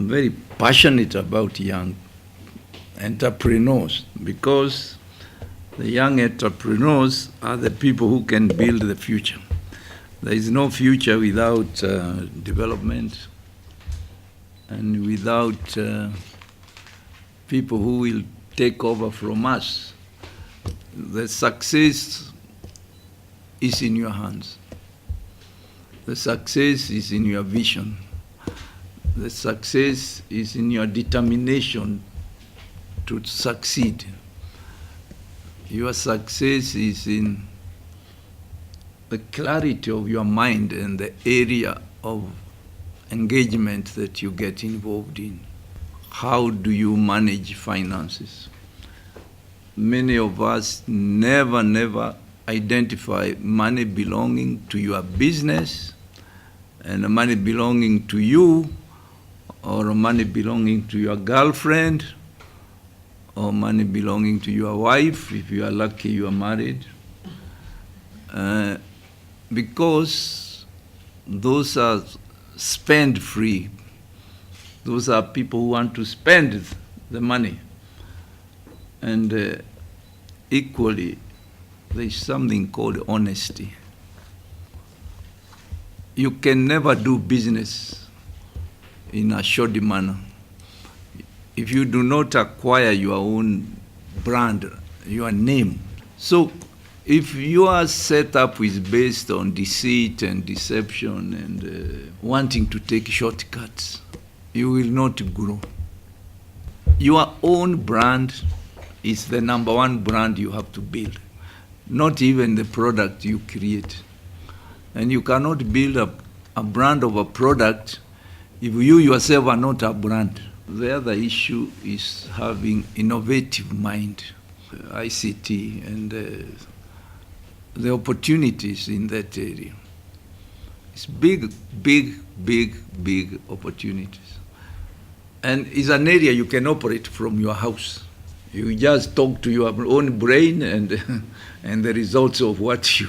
I'm very passionate about young entrepreneurs because the young entrepreneurs are the people who can build the future. There is no future without development and without people who will take over from us. The success is in your hands. The success is in your vision. The success is in your determination to succeed. Your success is in the clarity of your mind and the area of engagement that you get involved in. How do you manage finances? Many of us never identify money belonging to your business and money belonging to you, or money belonging to your girlfriend, or money belonging to your wife, if you are lucky you are married. Because those are spend-free. Those are people who want to spend the money. And equally, there is something called honesty. You can never do business in a shoddy manner. If you do not acquire your own brand, your name. So if your setup is based on deceit and deception and wanting to take shortcuts, you will not grow. Your own brand is the number one brand you have to build, not even the product you create. And you cannot build a brand of a product if you yourself are not a brand. The other issue is having innovative mind, ICT, and the opportunities in that area. It's big opportunities. And it's an area you can operate from your house. You just talk to your own brain and the results of what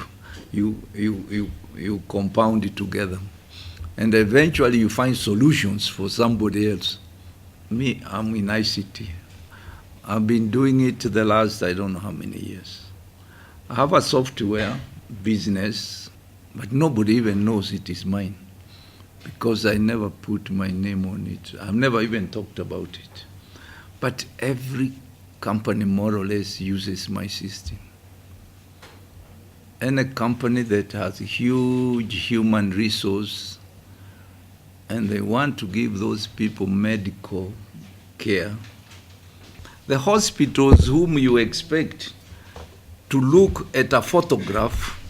you compound it together. And eventually you find solutions for somebody else. Me, I'm in ICT. I've been doing it the last I don't know how many years. I have a software business, but nobody even knows it is mine because I never put my name on it. I've never even talked about it. But every company more or less uses my system. And a company that has a huge human resource and they want to give those people medical care. The hospitals whom you expect to look at a photograph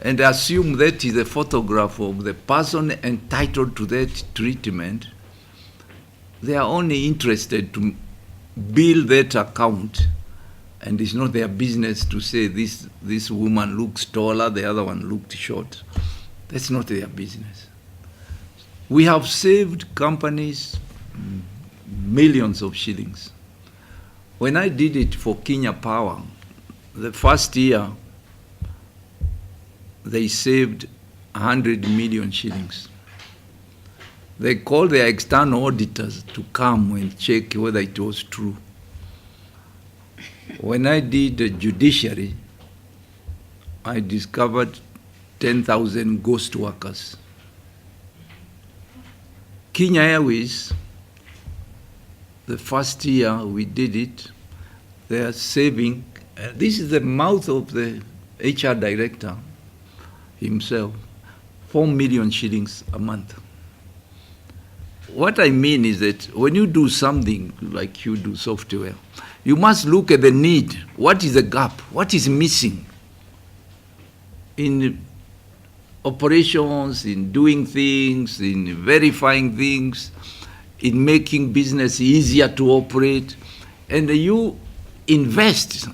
and assume that is a photograph of the person entitled to that treatment, they are only interested to bill that account, and it's not their business to say this woman looks taller, the other one looked short. That's not their business. We have saved companies millions of shillings. When I did it for Kenya Power, the first year, they saved 100 million shillings. They called their external auditors to come and check whether it was true. When I did the judiciary, I discovered 10,000 ghost workers. Kenya Airways, the first year we did it, they are saving, this is the mouth of the HR director himself, 4 million shillings a month. What I mean is that when you do something like you do software, you must look at the need. What is the gap? What is missing in operations, in doing things, in verifying things, in making business easier to operate, and you invest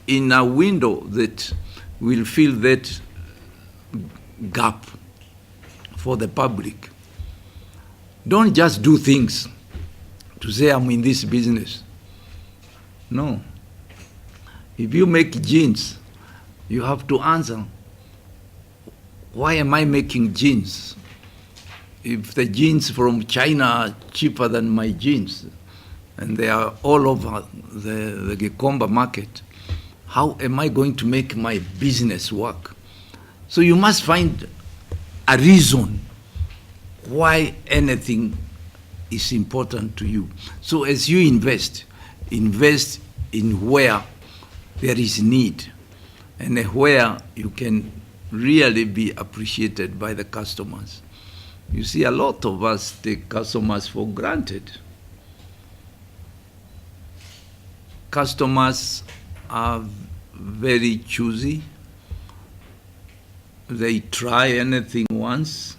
in a window that will fill that gap for the public. Don't just do things to say I'm in this business. No. If you make jeans, you have to answer, why am I making jeans? If the jeans from China are cheaper than my jeans, and they are all over the Gikomba market, how am I going to make my business work? So you must find a reason why anything is important to you. So as you invest in where there is need and where you can really be appreciated by the customers. You see, a lot of us take customers for granted. Customers are very choosy. They try anything once.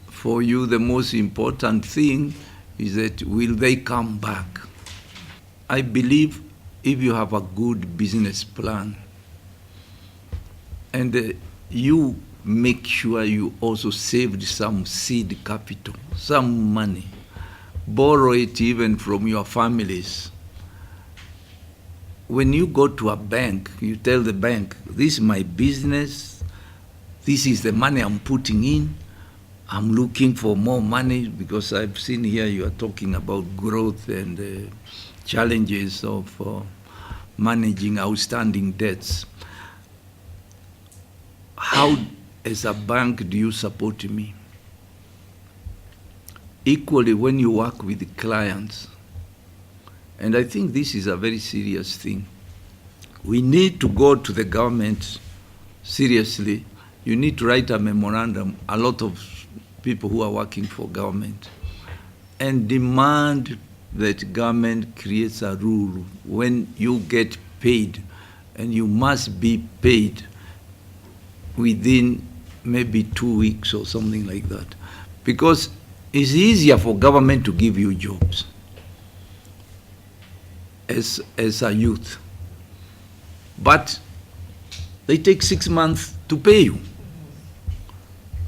For you, the most important thing is that will they come back? I believe if you have a good business plan and you make sure you also saved some seed capital, some money, borrow it even from your families. When you go to a bank, you tell the bank, this is my business, this is the money I'm putting in, I'm looking for more money, because I've seen here you are talking about growth and challenges of managing outstanding debts. How, as a bank, do you support me? Equally, when you work with the clients, and I think this is a very serious thing, we need to go to the government seriously. You need to write a memorandum, a lot of people who are working for government, and demand that government creates a rule when you get paid, and you must be paid within maybe 2 weeks or something like that. Because it's easier for government to give you jobs as a youth. But they take 6 months to pay you.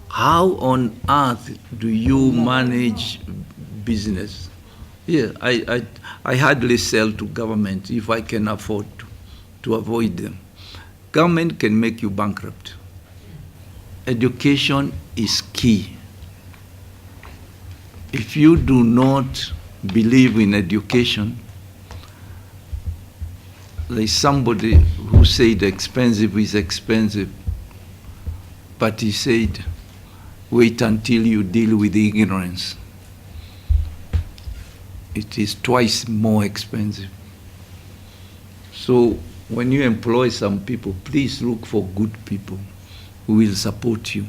How on earth do you manage business? Yeah, I hardly sell to government if I can afford to avoid them. Government can make you bankrupt. Education is key. If you do not believe in education, there's somebody who said expensive is expensive, but he said, wait until you deal with ignorance. It is twice more expensive. So when you employ some people, please look for good people who will support you,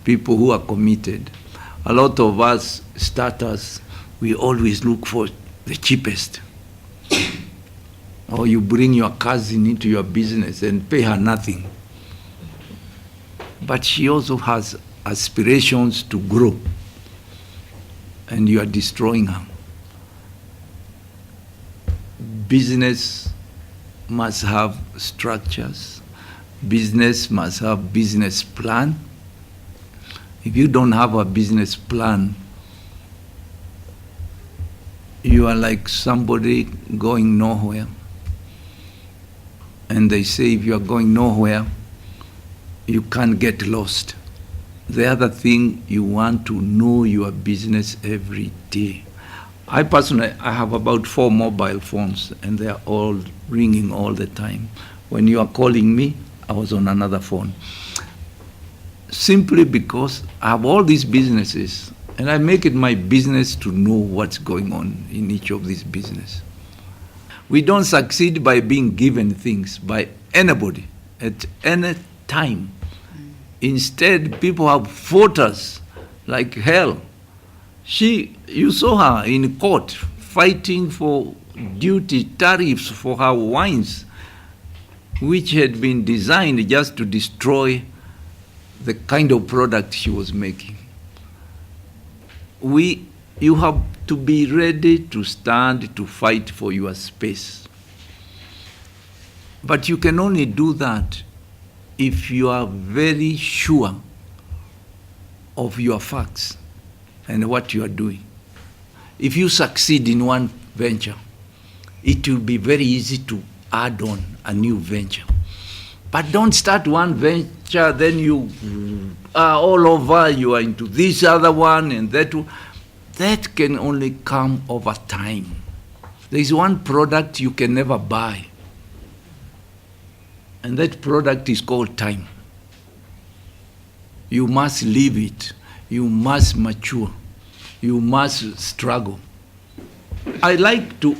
people who are committed. A lot of us starters, we always look for the cheapest. Or you bring your cousin into your business and pay her nothing. But she also has aspirations to grow, and you are destroying her. Business must have structures. Business must have business plan. If you don't have a business plan, you are like somebody going nowhere. And they say if you are going nowhere, you can't get lost. The other thing, you want to know your business every day. I personally, I have about 4 mobile phones, and they are all ringing all the time. When you are calling me, I was on another phone. Simply because I have all these businesses, and I make it my business to know what's going on in each of these businesses. We don't succeed by being given things by anybody at any time. Instead, people have fought us like hell. You saw her in court fighting for duty tariffs for her wines, which had been designed just to destroy the kind of product she was making. You have to be ready to stand to fight for your space. But you can only do that if you are very sure of your facts and what you are doing. If you succeed in one venture, it will be very easy to add on a new venture. But don't start one venture structure, then you are all over, you are into this other one and that one. That can only come over time. There is one product you can never buy, and that product is called time. You must live it. You must mature. You must struggle. I like to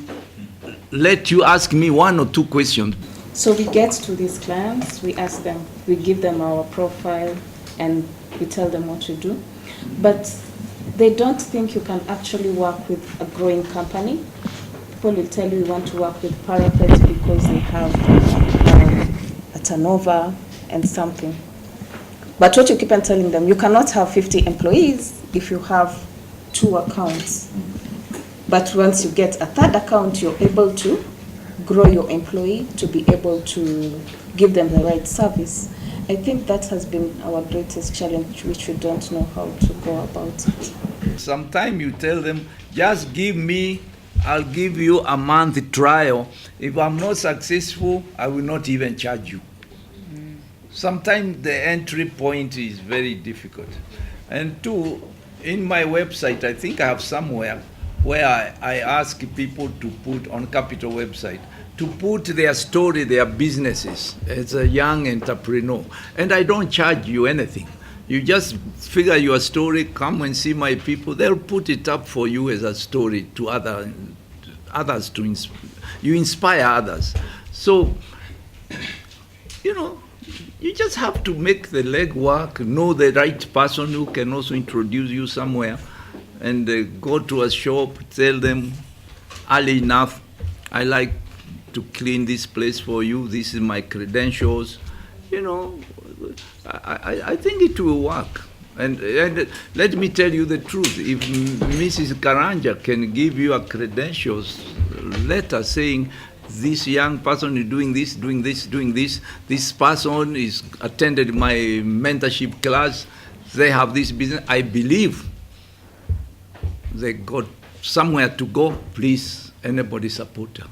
let you ask me one or two questions. So we get to these clients, we ask them, we give them our profile, and we tell them what to do. But they don't think you can actually work with a growing company. People will tell you want to work with Parapet because they have a turnover and something. But what you keep on telling them, you cannot have 50 employees if you have 2 accounts. But once you get a 3rd account, you're able to grow your employee to be able to give them the right service. I think that has been our greatest challenge, which we don't know how to go about it. Sometimes you tell them, just give me, I'll give you a month trial. If I'm not successful, I will not even charge you. Sometimes the entry point is very difficult. And 2, in my website, I think I have somewhere where I ask people to put on Capital website, to put their story, their businesses as a young entrepreneur. And I don't charge you anything. You just figure your story, come and see my people. They'll put it up for you as a story to others to you inspire others. So, you just have to make the legwork, know the right person who can also introduce you somewhere, and go to a shop, tell them early enough, I like to clean this place for you, this is my credentials. I think it will work. And let me tell you the truth, if Mrs. Karanja can give you a credentials letter saying, this young person is doing this, doing this, doing this, this person is attended my mentorship class, they have this business, I believe they got somewhere to go, please, anybody support her.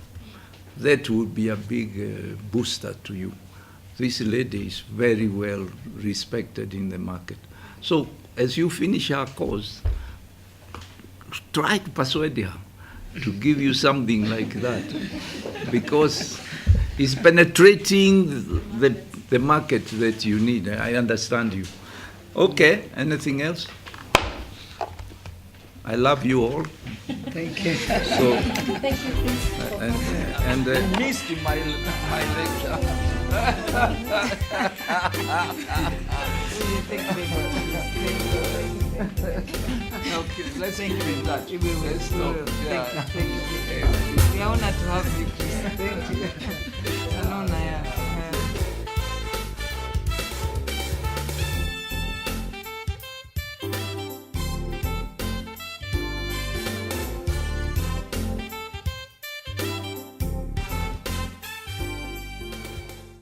That would be a big booster to you. This lady is very well respected in the market. So as you finish her course, try to persuade her to give you something like that, because it's penetrating the market that you need. I understand you. Okay, anything else? I love you all. Thank you. So, Thank you, please. and missed my lecture. Okay, let's keep in touch. Let's talk. Thank you. We are honored to have you, Chris. Thank you.